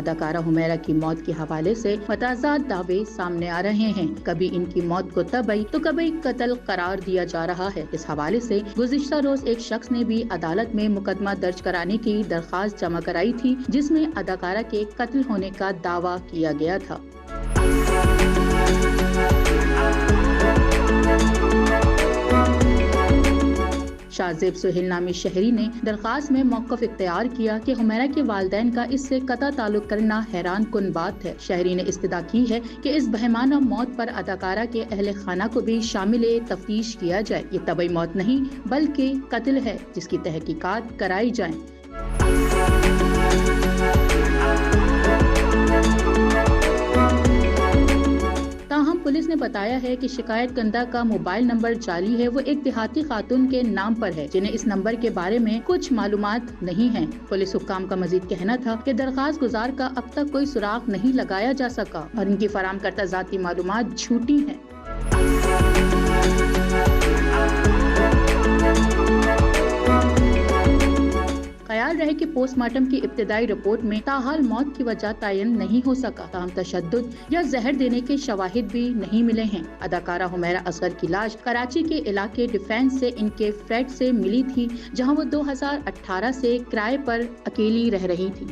اداکارہ حمیرہ کی موت کے حوالے سے متضاد دعوے سامنے آ رہے ہیں۔ کبھی ان کی موت کو طبعی تو کبھی قتل قرار دیا جا رہا ہے۔ اس حوالے سے گزشتہ روز ایک شخص نے بھی عدالت میں مقدمہ درج کرانے کی درخواست جمع کرائی تھی، جس میں اداکارہ کے قتل ہونے کا دعویٰ کیا گیا تھا۔ شاہ زیب سہیل نامی شہری نے درخواست میں موقف اختیار کیا کہ حمیرہ کے والدین کا اس سے قطع تعلق کرنا حیران کن بات ہے۔ شہری نے استدعا کی ہے کہ اس بہیمانہ موت پر اداکارہ کے اہل خانہ کو بھی شامل تفتیش کیا جائے۔ یہ طبعی موت نہیں بلکہ قتل ہے، جس کی تحقیقات کرائی جائیں۔ تاہم پولیس نے بتایا ہے کہ شکایت کنندہ کا موبائل نمبر جعلی ہے، وہ ایک دیہاتی خاتون کے نام پر ہے، جنہیں اس نمبر کے بارے میں کچھ معلومات نہیں ہیں۔ پولیس حکام کا مزید کہنا تھا کہ درخواست گزار کا اب تک کوئی سراغ نہیں لگایا جا سکا اور ان کی فراہم کردہ ذاتی معلومات جھوٹی ہیں۔ خیال رہے کہ پوسٹ مارٹم کی ابتدائی رپورٹ میں تاحال موت کی وجہ تعین نہیں ہو سکا، تاہم تشدد یا زہر دینے کے شواہد بھی نہیں ملے ہیں۔ اداکارہ حمیرہ اصغر کی لاش کراچی کے علاقے ڈیفینس سے ان کے فلیٹ سے ملی تھی، جہاں وہ 2018 سے کرائے پر اکیلی رہ رہی تھی۔